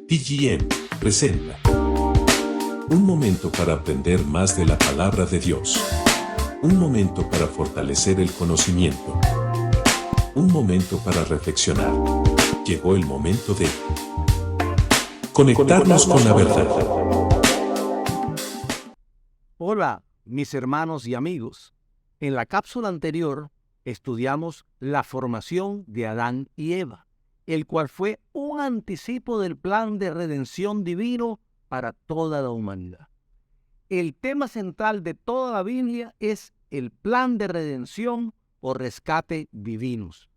TGM presenta un momento para aprender más de la palabra de Dios. Un momento para fortalecer el conocimiento. Un momento para reflexionar. Llegó el momento de conectarnos con la verdad. Hola, mis hermanos y amigos. En la cápsula anterior estudiamos la formación de Adán y Eva, el cual fue un anticipo del plan de redención divino para toda la humanidad. El tema central de toda la Biblia es el plan de redención o rescate divinos.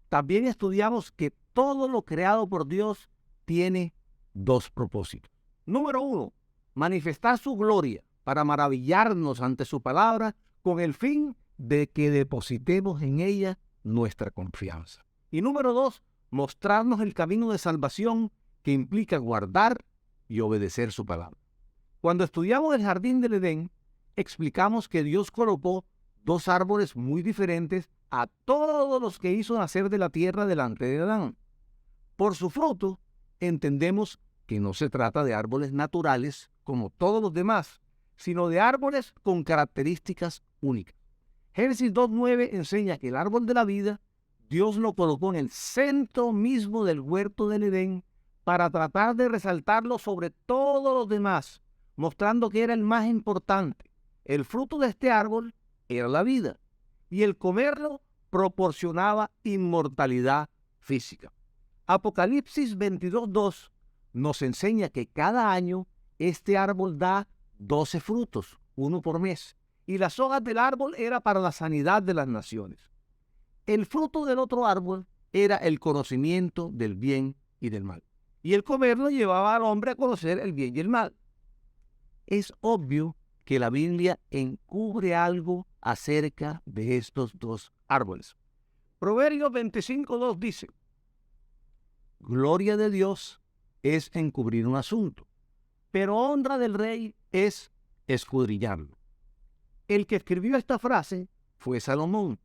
También estudiamos que todo lo creado por Dios tiene dos propósitos. Número 1, manifestar su gloria para maravillarnos ante su palabra con el fin de que depositemos en ella nuestra confianza. Y número 2, mostrarnos el camino de salvación que implica guardar y obedecer su palabra. Cuando estudiamos el jardín del Edén, explicamos que Dios colocó dos árboles muy diferentes a todos los que hizo nacer de la tierra delante de Adán. Por su fruto, entendemos que no se trata de árboles naturales como todos los demás, sino de árboles con características únicas. Génesis 2:9 enseña que el árbol de la vida, Dios lo colocó en el centro mismo del huerto del Edén para tratar de resaltarlo sobre todos los demás, mostrando que era el más importante. El fruto de este árbol era la vida, y el comerlo proporcionaba inmortalidad física. Apocalipsis 22:2 nos enseña que cada año este árbol da 12 frutos, uno por mes, y las hojas del árbol era para la sanidad de las naciones. El fruto del otro árbol era el conocimiento del bien y del mal, y el comerlo llevaba al hombre a conocer el bien y el mal. Es obvio que la Biblia encubre algo acerca de estos dos árboles. Proverbios 25:2 dice: gloria de Dios es encubrir un asunto, pero honra del rey es escudriñarlo. El que escribió esta frase fue Salomón,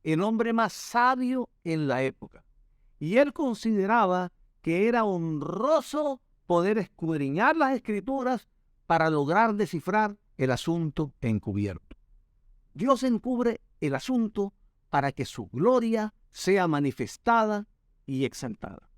el hombre más sabio en la época, y él consideraba que era honroso poder escudriñar las escrituras para lograr descifrar el asunto encubierto. Dios encubre el asunto para que su gloria sea manifestada y exaltada.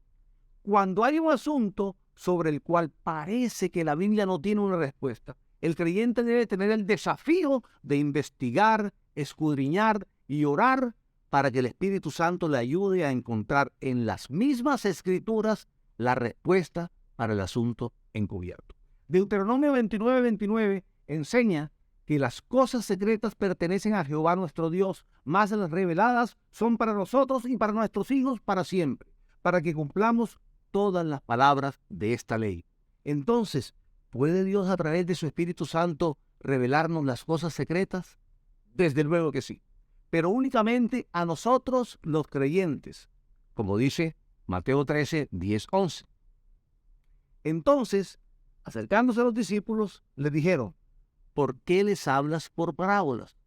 Cuando hay un asunto sobre el cual parece que la Biblia no tiene una respuesta, el creyente debe tener el desafío de investigar, escudriñar y orar para que el Espíritu Santo le ayude a encontrar en las mismas Escrituras la respuesta para el asunto encubierto. Deuteronomio 29:29 enseña que las cosas secretas pertenecen a Jehová nuestro Dios, mas las reveladas son para nosotros y para nuestros hijos para siempre, para que cumplamos todas las palabras de esta ley. Entonces, ¿puede Dios a través de su Espíritu Santo revelarnos las cosas secretas? Desde luego que sí, pero únicamente a nosotros los creyentes, como dice Mateo 13:10-11. Entonces, acercándose a los discípulos, les dijeron: ¿por qué les hablas por parábolas?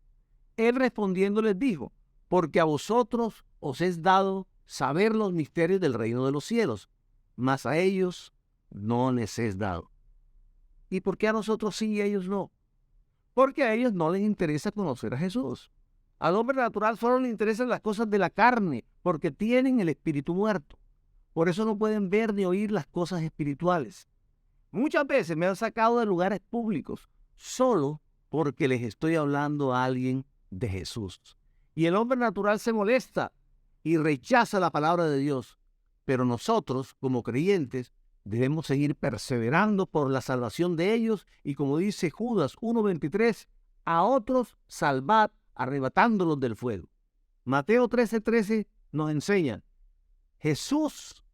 Él respondiendo les dijo: porque a vosotros os es dado saber los misterios del reino de los cielos, mas a ellos no les es dado. ¿Y por qué a nosotros sí y a ellos no? Porque a ellos no les interesa conocer a Jesús. Al hombre natural solo le interesan las cosas de la carne, porque tienen el espíritu muerto. Por eso no pueden ver ni oír las cosas espirituales. Muchas veces me han sacado de lugares públicos solo porque les estoy hablando a alguien de Jesús. Y el hombre natural se molesta y rechaza la palabra de Dios. Pero nosotros, como creyentes, debemos seguir perseverando por la salvación de ellos y, como dice Judas 1:23, a otros salvad arrebatándolos del fuego. Mateo 13:13 nos enseña: Jesús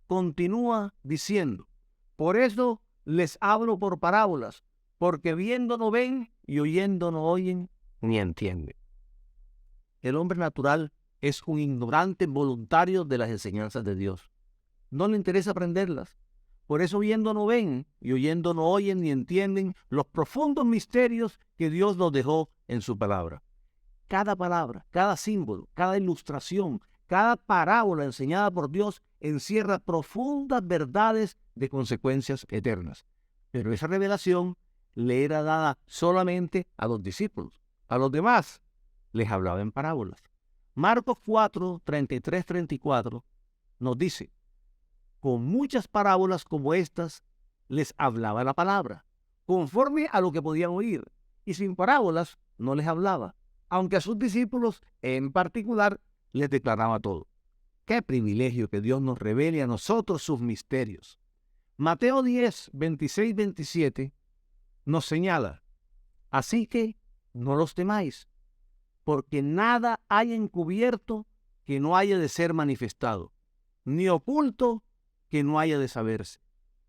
continúa diciendo: por eso les hablo por parábolas, porque viendo no ven y oyendo no oyen ni entienden. El hombre natural es un ignorante voluntario de las enseñanzas de Dios. No le interesa aprenderlas. Por eso viendo no ven y oyendo no oyen ni entienden los profundos misterios que Dios nos dejó en su palabra. Cada palabra, cada símbolo, cada ilustración, Cada parábola enseñada por Dios encierra profundas verdades de consecuencias eternas. Pero esa revelación le era dada solamente a los discípulos. A los demás les hablaba en parábolas. Marcos 4, 33, 34 nos dice: con muchas parábolas como estas les hablaba la palabra, conforme a lo que podían oír, y sin parábolas no les hablaba, aunque a sus discípulos en particular les declaraba todo. Qué privilegio que Dios nos revele a nosotros sus misterios. Mateo 10, 26, 27 nos señala: así que no los temáis, porque nada hay encubierto que no haya de ser manifestado, ni oculto que no haya de saberse.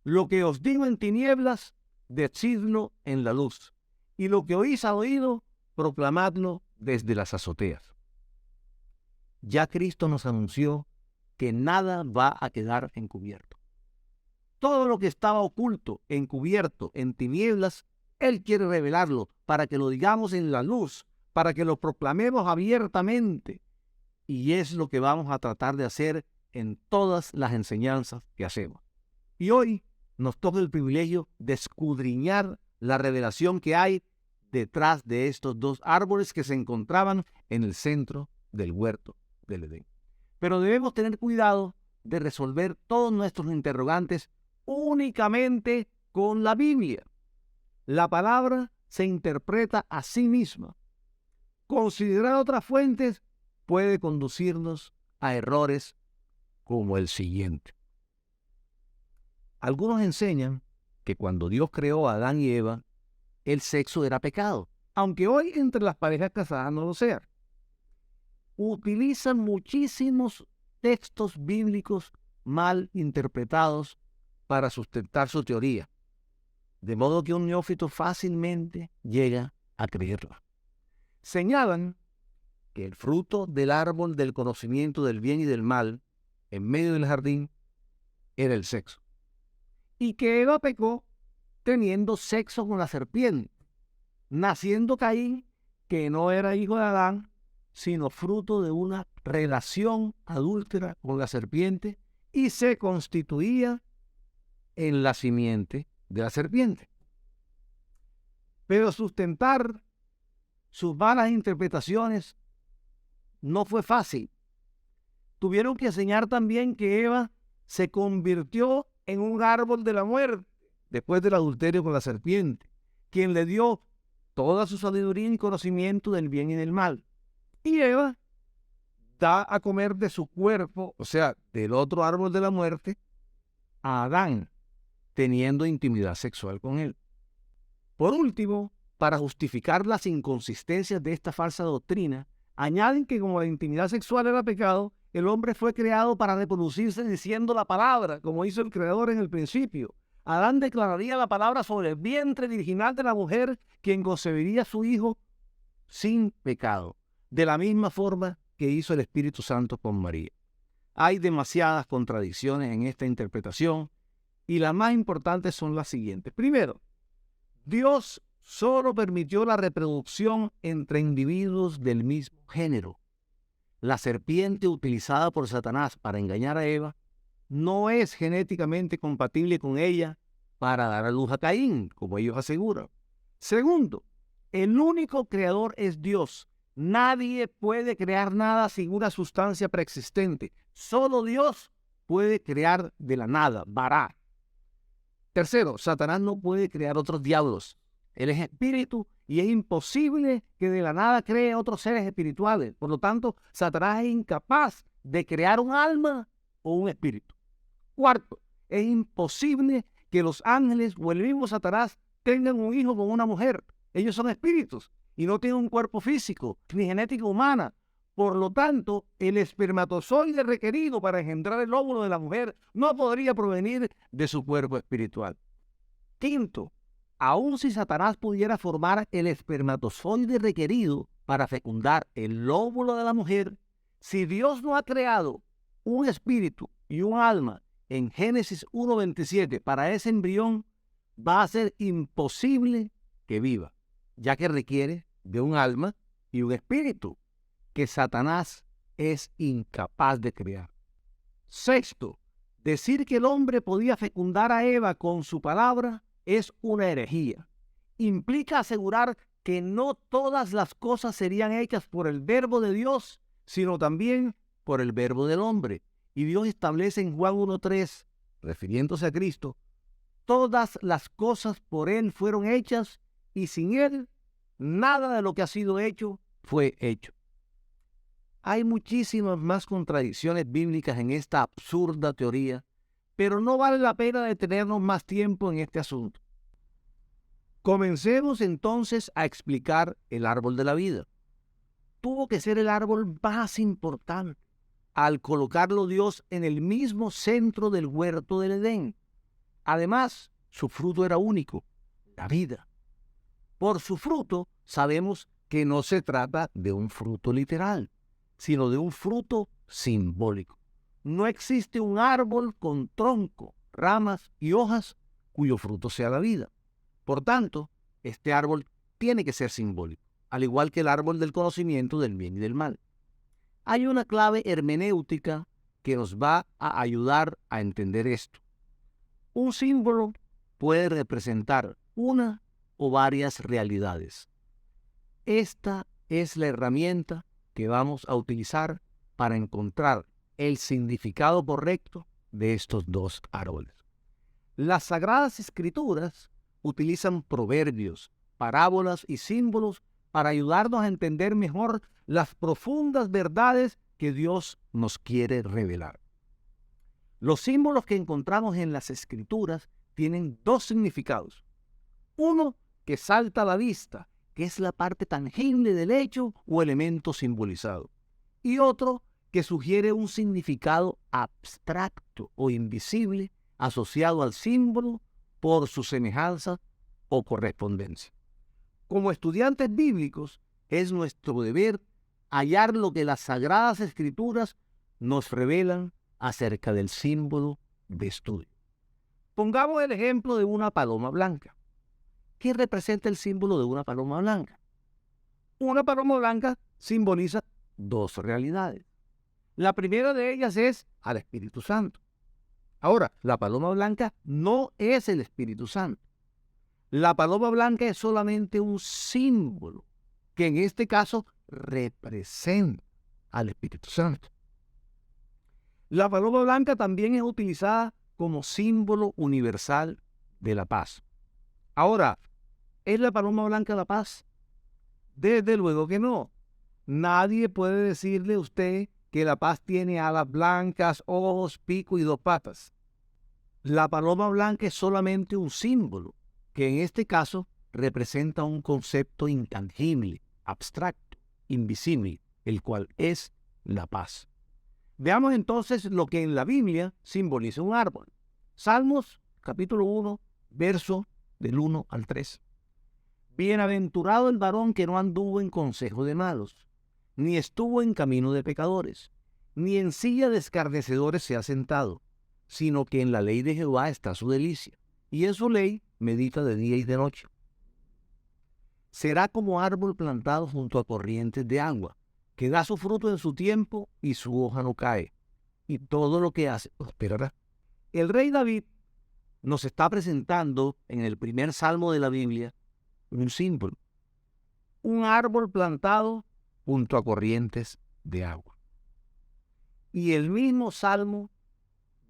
Lo que os digo en tinieblas, decidlo en la luz, y lo que oís al oído, proclamadlo desde las azoteas. Ya Cristo nos anunció que nada va a quedar encubierto. Todo lo que estaba oculto, encubierto, en tinieblas, Él quiere revelarlo para que lo digamos en la luz, para que lo proclamemos abiertamente. Y es lo que vamos a tratar de hacer en todas las enseñanzas que hacemos. Y hoy nos toca el privilegio de escudriñar la revelación que hay detrás de estos dos árboles que se encontraban en el centro del huerto del Edén. Pero debemos tener cuidado de resolver todos nuestros interrogantes únicamente con la Biblia. La palabra se interpreta a sí misma. Considerar otras fuentes puede conducirnos a errores como el siguiente. Algunos enseñan que cuando Dios creó a Adán y Eva, el sexo era pecado, aunque hoy entre las parejas casadas no lo sea. Utilizan muchísimos textos bíblicos mal interpretados para sustentar su teoría, de modo que un neófito fácilmente llega a creerla. Señalan que el fruto del árbol del conocimiento del bien y del mal en medio del jardín era el sexo, y que Eva pecó teniendo sexo con la serpiente, naciendo Caín, que no era hijo de Adán, sino fruto de una relación adúltera con la serpiente, y se constituía en la simiente de la serpiente. Pero sustentar sus malas interpretaciones no fue fácil. Tuvieron que enseñar también que Eva se convirtió en un árbol de la muerte después del adulterio con la serpiente, quien le dio toda su sabiduría y conocimiento del bien y del mal. Y Eva da a comer de su cuerpo, o sea, del otro árbol de la muerte, a Adán, teniendo intimidad sexual con él. Por último, para justificar las inconsistencias de esta falsa doctrina, añaden que como la intimidad sexual era pecado, el hombre fue creado para reproducirse diciendo la palabra, como hizo el Creador en el principio. Adán declararía la palabra sobre el vientre virginal de la mujer, quien concebiría a su hijo sin pecado, de la misma forma que hizo el Espíritu Santo con María. Hay demasiadas contradicciones en esta interpretación, y las más importantes son las siguientes. Primero, Dios solo permitió la reproducción entre individuos del mismo género. La serpiente utilizada por Satanás para engañar a Eva no es genéticamente compatible con ella para dar a luz a Caín, como ellos aseguran. Segundo, el único creador es Dios. Nadie puede crear nada sin una sustancia preexistente. Solo Dios puede crear de la nada, bará. Tercero, Satanás no puede crear otros diablos. Él es espíritu y es imposible que de la nada cree otros seres espirituales. Por lo tanto, Satanás es incapaz de crear un alma o un espíritu. Cuarto, es imposible que los ángeles o el mismo Satanás tengan un hijo con una mujer. Ellos son espíritus y no tienen un cuerpo físico ni genética humana. Por lo tanto, el espermatozoide requerido para engendrar el óvulo de la mujer no podría provenir de su cuerpo espiritual. Quinto, aun si Satanás pudiera formar el espermatozoide requerido para fecundar el óvulo de la mujer, si Dios no ha creado un espíritu y un alma en Génesis 1:27 para ese embrión, va a ser imposible que viva, ya que requiere de un alma y un espíritu que Satanás es incapaz de crear. Sexto, decir que el hombre podía fecundar a Eva con su palabra es una herejía. Implica asegurar que no todas las cosas serían hechas por el verbo de Dios, sino también por el verbo del hombre. Y Dios establece en Juan 1:3, refiriéndose a Cristo, todas las cosas por Él fueron hechas y sin Él nada de lo que ha sido hecho fue hecho. Hay muchísimas más contradicciones bíblicas en esta absurda teoría, pero no vale la pena detenernos más tiempo en este asunto. Comencemos entonces a explicar el árbol de la vida. Tuvo que ser el árbol más importante al colocarlo Dios en el mismo centro del huerto del Edén. Además, su fruto era único, la vida. Por su fruto sabemos que no se trata de un fruto literal, sino de un fruto simbólico. No existe un árbol con tronco, ramas y hojas cuyo fruto sea la vida. Por tanto, este árbol tiene que ser simbólico, al igual que el árbol del conocimiento del bien y del mal. Hay una clave hermenéutica que nos va a ayudar a entender esto. Un símbolo puede representar una o varias realidades. Esta es la herramienta que vamos a utilizar para encontrar el significado correcto de estos dos árboles. Las Sagradas Escrituras utilizan proverbios, parábolas y símbolos para ayudarnos a entender mejor las profundas verdades que Dios nos quiere revelar. Los símbolos que encontramos en las Escrituras tienen dos significados. Uno que salta a la vista, que es la parte tangible del hecho o elemento simbolizado. Y otro que sugiere un significado abstracto o invisible asociado al símbolo por su semejanza o correspondencia. Como estudiantes bíblicos, es nuestro deber hallar lo que las Sagradas Escrituras nos revelan acerca del símbolo de estudio. Pongamos el ejemplo de una paloma blanca. ¿Qué representa el símbolo de una paloma blanca? Una paloma blanca simboliza dos realidades. La primera de ellas es al Espíritu Santo. Ahora, la paloma blanca no es el Espíritu Santo. La paloma blanca es solamente un símbolo que en este caso representa al Espíritu Santo. La paloma blanca también es utilizada como símbolo universal de la paz. Ahora, ¿es la paloma blanca la paz? Desde luego que no. Nadie puede decirle a usted que la paz tiene alas blancas, ojos, pico y dos patas. La paloma blanca es solamente un símbolo, que en este caso representa un concepto intangible, abstracto, invisible, el cual es la paz. Veamos entonces lo que en la Biblia simboliza un árbol. Salmos, capítulo 1, verso del 1 al 3. Bienaventurado el varón que no anduvo en consejo de malos, ni estuvo en camino de pecadores, ni en silla de escarnecedores se ha sentado, sino que en la ley de Jehová está su delicia, y en su ley medita de día y de noche. Será como árbol plantado junto a corrientes de agua, que da su fruto en su tiempo y su hoja no cae, y todo lo que hace prosperará. El rey David nos está presentando en el primer salmo de la Biblia un símbolo, un árbol plantado junto a corrientes de agua. Y el mismo salmo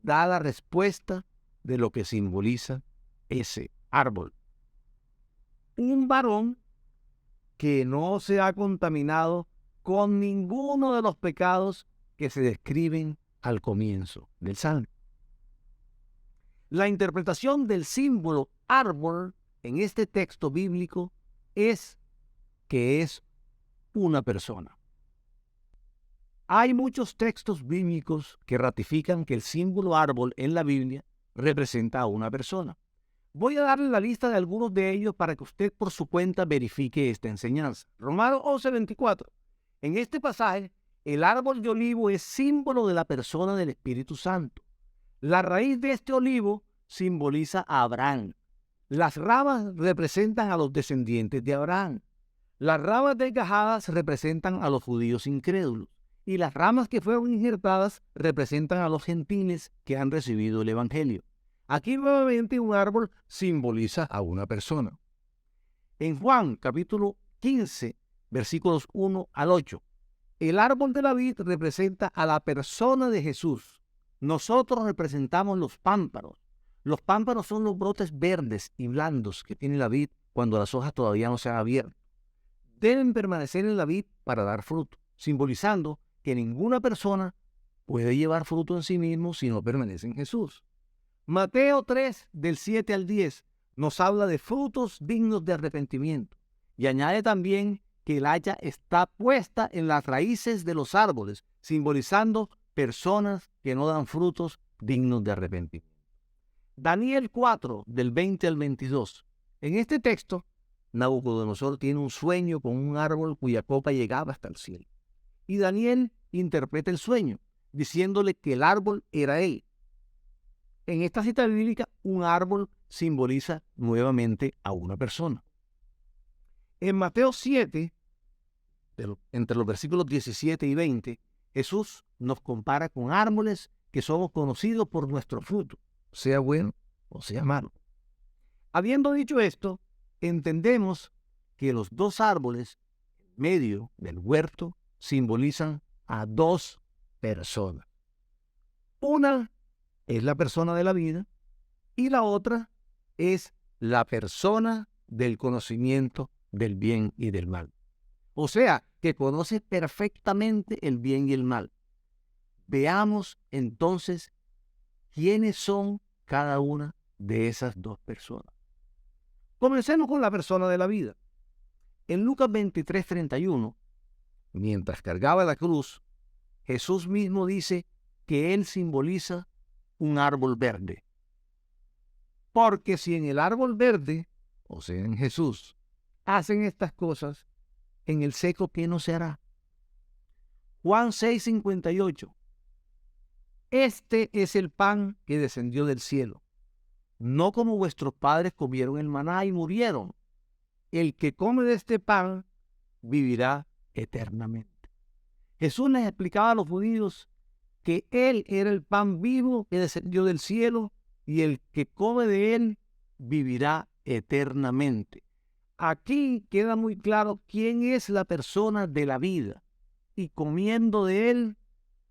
da la respuesta de lo que simboliza ese árbol. Un varón que no se ha contaminado con ninguno de los pecados que se describen al comienzo del salmo. La interpretación del símbolo árbol en este texto bíblico es que es una persona. Hay muchos textos bíblicos que ratifican que el símbolo árbol en la Biblia representa a una persona. Voy a darle la lista de algunos de ellos para que usted por su cuenta verifique esta enseñanza. Romanos 11:24. En este pasaje, el árbol de olivo es símbolo de la persona del Espíritu Santo. La raíz de este olivo simboliza a Abraham. Las ramas representan a los descendientes de Abraham. Las ramas desgajadas representan a los judíos incrédulos. y las ramas que fueron injertadas representan a los gentiles que han recibido el Evangelio. Aquí nuevamente un árbol simboliza a una persona. En Juan capítulo 15, versículos 1 al 8, el árbol de la vid representa a la persona de Jesús. Nosotros representamos los pámpanos. Los pámpanos son los brotes verdes y blandos que tiene la vid cuando las hojas todavía no se han abierto. Deben permanecer en la vid para dar fruto, simbolizando que ninguna persona puede llevar fruto en sí mismo si no permanece en Jesús. Mateo 3, del 7 al 10, nos habla de frutos dignos de arrepentimiento y añade también que el hacha está puesta en las raíces de los árboles, simbolizando personas que no dan frutos dignos de arrepentimiento. Daniel 4, del 20 al 22. En este texto, Nabucodonosor tiene un sueño con un árbol cuya copa llegaba hasta el cielo. Y Daniel interpreta el sueño, diciéndole que el árbol era él. En esta cita bíblica, un árbol simboliza nuevamente a una persona. En Mateo 7, entre los versículos 17 y 20, Jesús nos compara con árboles que somos conocidos por nuestro fruto, sea bueno o sea malo. Habiendo dicho esto, entendemos que los dos árboles en medio del huerto simbolizan a dos personas. Una es la persona de la vida y la otra es la persona del conocimiento del bien y del mal. O sea, que conoce perfectamente el bien y el mal. Veamos entonces quiénes son cada una de esas dos personas. Comencemos con la persona de la vida. En Lucas 23:31, mientras cargaba la cruz, Jesús mismo dice que él simboliza un árbol verde. Porque si en el árbol verde, o sea en Jesús, hacen estas cosas, en el seco, ¿qué no se hará? Juan 6:58. Este es el pan que descendió del cielo, no como vuestros padres comieron el maná y murieron. El que come de este pan vivirá eternamente. Jesús les explicaba a los judíos que Él era el pan vivo que descendió del cielo y el que come de Él vivirá eternamente. Aquí queda muy claro quién es la persona de la vida y comiendo de Él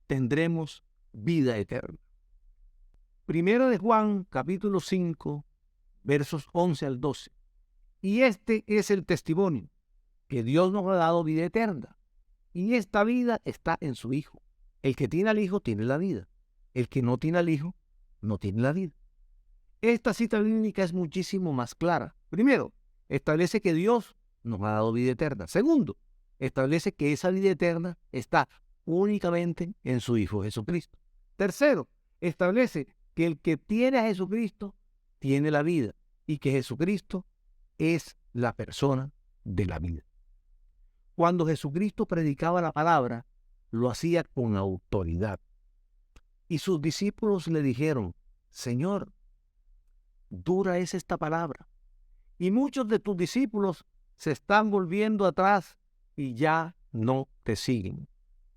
tendremos vida eterna. Primero de Juan, capítulo 5, versos 11 al 12. Y este es el testimonio, que Dios nos ha dado vida eterna. Y esta vida está en su Hijo. El que tiene al Hijo tiene la vida. El que no tiene al Hijo no tiene la vida. Esta cita bíblica es muchísimo más clara. Primero, establece que Dios nos ha dado vida eterna. Segundo, establece que esa vida eterna está únicamente en su Hijo Jesucristo. Tercero, establece que el que tiene a Jesucristo tiene la vida y que Jesucristo es la persona de la vida. Cuando Jesucristo predicaba la palabra, lo hacía con autoridad. Y sus discípulos le dijeron: Señor, dura es esta palabra. Y muchos de tus discípulos se están volviendo atrás y ya no te siguen.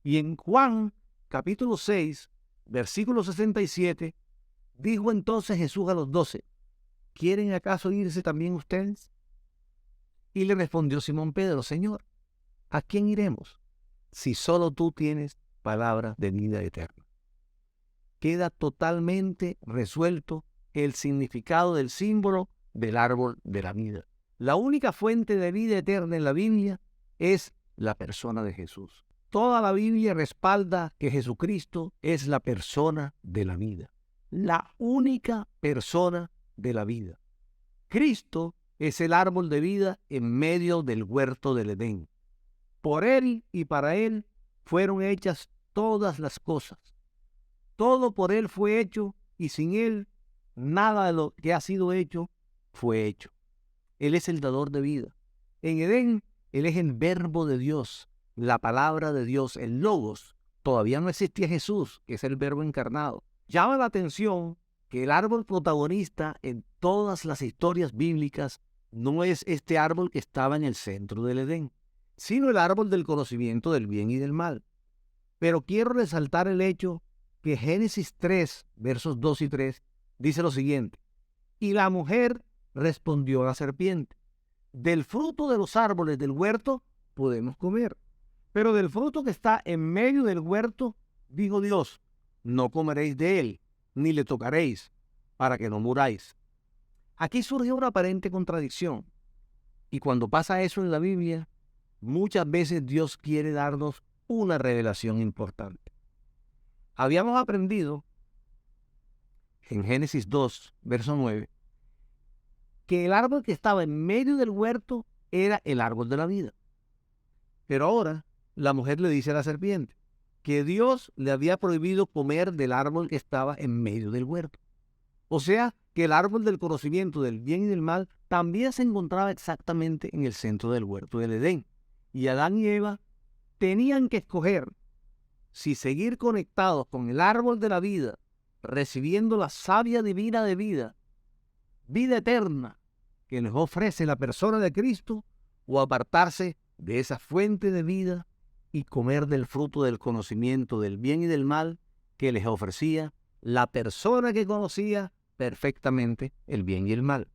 Y en Juan capítulo 6, versículo 67, dijo entonces Jesús a los 12, ¿quieren acaso irse también ustedes? Y le respondió Simón Pedro, Señor, ¿a quién iremos? Si solo tú tienes palabra de vida eterna. Queda totalmente resuelto el significado del símbolo del árbol de la vida. La única fuente de vida eterna en la Biblia es la persona de Jesús. Toda la Biblia respalda que Jesucristo es la persona de la vida. La única persona de la vida. Cristo es el árbol de vida en medio del huerto del Edén. Por Él y para Él fueron hechas todas las cosas. Todo por Él fue hecho y sin Él nada de lo que ha sido hecho fue hecho. Él es el dador de vida. En Edén, Él es el verbo de Dios, la palabra de Dios, el Logos. Todavía no existía Jesús, que es el verbo encarnado. Llama la atención que el árbol protagonista en todas las historias bíblicas no es este árbol que estaba en el centro del Edén, sino el árbol del conocimiento del bien y del mal. Pero quiero resaltar el hecho que Génesis 3, versos 2 y 3, dice lo siguiente. Y la mujer respondió a la serpiente, del fruto de los árboles del huerto podemos comer, pero del fruto que está en medio del huerto, dijo Dios, no comeréis de él, ni le tocaréis, para que no muráis. Aquí surge una aparente contradicción. Y cuando pasa eso en la Biblia, muchas veces Dios quiere darnos una revelación importante. Habíamos aprendido en Génesis 2, verso 9, que el árbol que estaba en medio del huerto era el árbol de la vida. Pero ahora la mujer le dice a la serpiente que Dios le había prohibido comer del árbol que estaba en medio del huerto. O sea, que el árbol del conocimiento del bien y del mal también se encontraba exactamente en el centro del huerto del Edén. Y Adán y Eva tenían que escoger si seguir conectados con el árbol de la vida, recibiendo la savia divina de vida, vida eterna, que les ofrece la persona de Cristo, o apartarse de esa fuente de vida y comer del fruto del conocimiento del bien y del mal que les ofrecía la persona que conocía perfectamente el bien y el mal.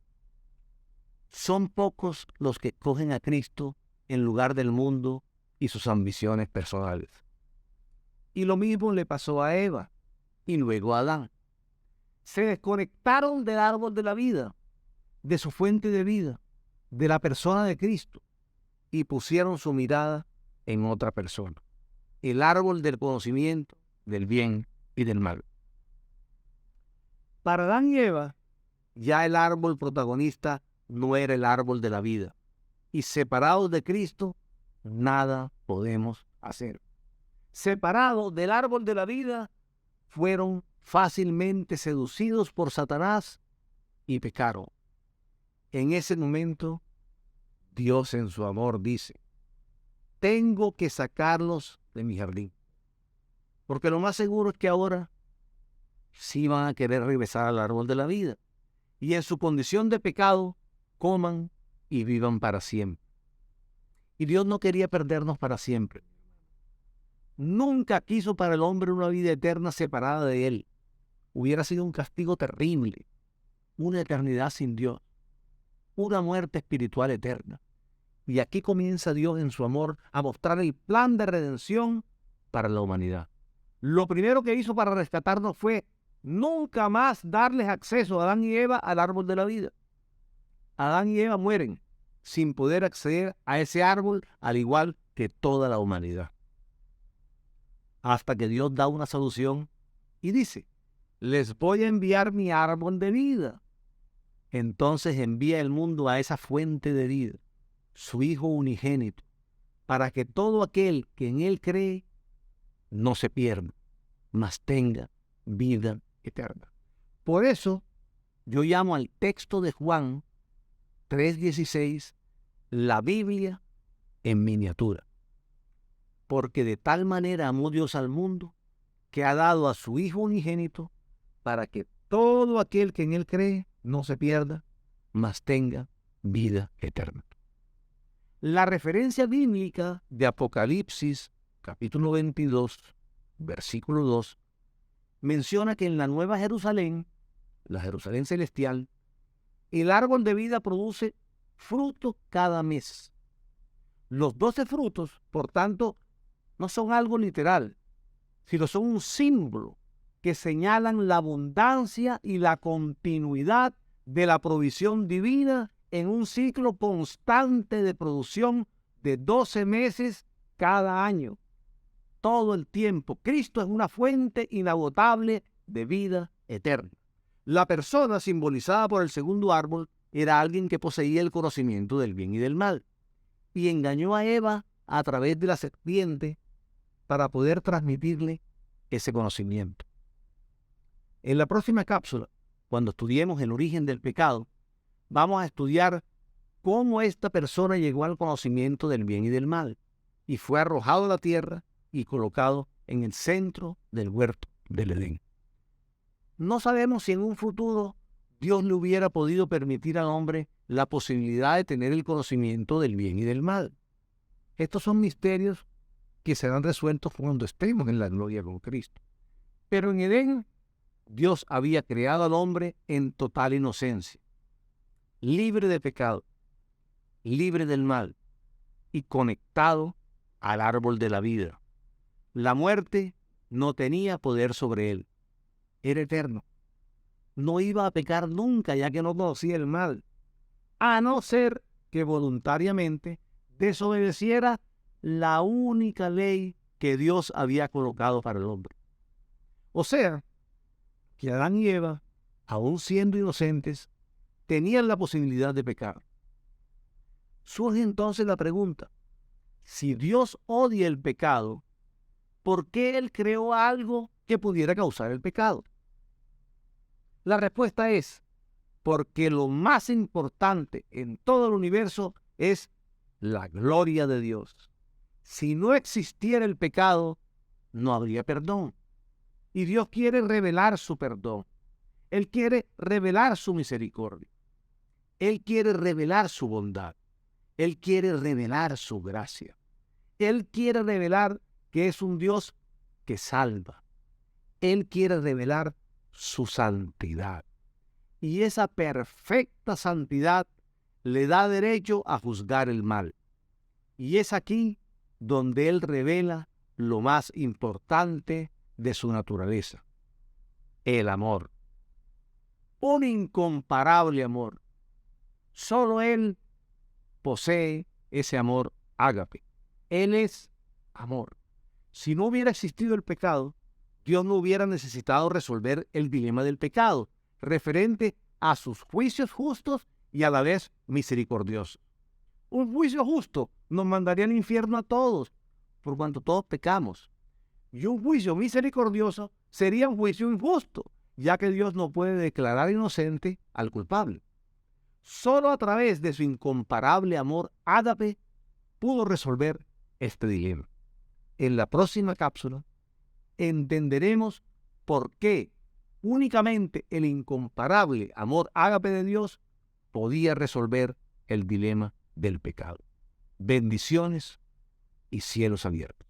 Son pocos los que escogen a Cristo en lugar del mundo y sus ambiciones personales. Y lo mismo le pasó a Eva y luego a Adán. Se desconectaron del árbol de la vida, de su fuente de vida, de la persona de Cristo, y pusieron su mirada en otra persona, el árbol del conocimiento del bien y del mal. Para Adán y Eva, ya el árbol protagonista no era el árbol de la vida, y separados de Cristo, nada podemos hacer. Separados del árbol de la vida, fueron fácilmente seducidos por Satanás y pecaron. En ese momento, Dios en su amor dice, tengo que sacarlos de mi jardín, porque lo más seguro es que ahora sí van a querer regresar al árbol de la vida, y en su condición de pecado, coman y vivan para siempre. Y Dios no quería perdernos para siempre. Nunca quiso para el hombre una vida eterna separada de Él. Hubiera sido un castigo terrible, una eternidad sin Dios, una muerte espiritual eterna. Y aquí comienza Dios en su amor a mostrar el plan de redención para la humanidad. Lo primero que hizo para rescatarnos fue nunca más darles acceso a Adán y Eva al árbol de la vida. Adán y Eva mueren sin poder acceder a ese árbol, al igual que toda la humanidad. Hasta que Dios da una solución y dice, les voy a enviar mi árbol de vida. Entonces envía el mundo a esa fuente de vida, su Hijo unigénito, para que todo aquel que en Él cree no se pierda, mas tenga vida eterna. Por eso yo llamo al texto de Juan 3:16 la Biblia en miniatura. Porque de tal manera amó Dios al mundo que ha dado a su Hijo unigénito para que todo aquel que en Él cree no se pierda, mas tenga vida eterna. La referencia bíblica de Apocalipsis, capítulo 22, versículo 2, menciona que en la Nueva Jerusalén, la Jerusalén celestial, el árbol de vida produce fruto cada mes. Los 12 frutos, por tanto, no son algo literal, sino son un símbolo que señalan la abundancia y la continuidad de la provisión divina en un ciclo constante de producción de 12 meses cada año. Todo el tiempo, Cristo es una fuente inagotable de vida eterna. La persona simbolizada por el segundo árbol era alguien que poseía el conocimiento del bien y del mal, y engañó a Eva a través de la serpiente para poder transmitirle ese conocimiento. En la próxima cápsula, cuando estudiemos el origen del pecado, vamos a estudiar cómo esta persona llegó al conocimiento del bien y del mal, y fue arrojado a la tierra y colocado en el centro del huerto del Edén. No sabemos si en un futuro Dios le hubiera podido permitir al hombre la posibilidad de tener el conocimiento del bien y del mal. Estos son misterios que serán resueltos cuando estemos en la gloria con Cristo. Pero en Edén, Dios había creado al hombre en total inocencia, libre de pecado, libre del mal y conectado al árbol de la vida. La muerte no tenía poder sobre él. Era eterno. No iba a pecar nunca, ya que no conocía el mal, a no ser que voluntariamente desobedeciera la única ley que Dios había colocado para el hombre. O sea, que Adán y Eva, aun siendo inocentes, tenían la posibilidad de pecar. Surge entonces la pregunta: si Dios odia el pecado, ¿por qué Él creó algo que pudiera causar el pecado? La respuesta es: porque lo más importante en todo el universo es la gloria de Dios. Si no existiera el pecado, no habría perdón. Y Dios quiere revelar su perdón. Él quiere revelar su misericordia. Él quiere revelar su bondad. Él quiere revelar su gracia. Él quiere revelar que es un Dios que salva. Él quiere revelar su santidad. Y esa perfecta santidad le da derecho a juzgar el mal. Y es aquí donde Él revela lo más importante de su naturaleza: el amor. Un incomparable amor. Solo Él posee ese amor ágape. Él es amor. Si no hubiera existido el pecado, Dios no hubiera necesitado resolver el dilema del pecado, referente a sus juicios justos y a la vez misericordiosos. Un juicio justo nos mandaría al infierno a todos, por cuanto todos pecamos. Y un juicio misericordioso sería un juicio injusto, ya que Dios no puede declarar inocente al culpable. Solo a través de su incomparable amor ágape pudo resolver este dilema. En la próxima cápsula entenderemos por qué únicamente el incomparable amor ágape de Dios podía resolver el dilema del pecado. Bendiciones y cielos abiertos.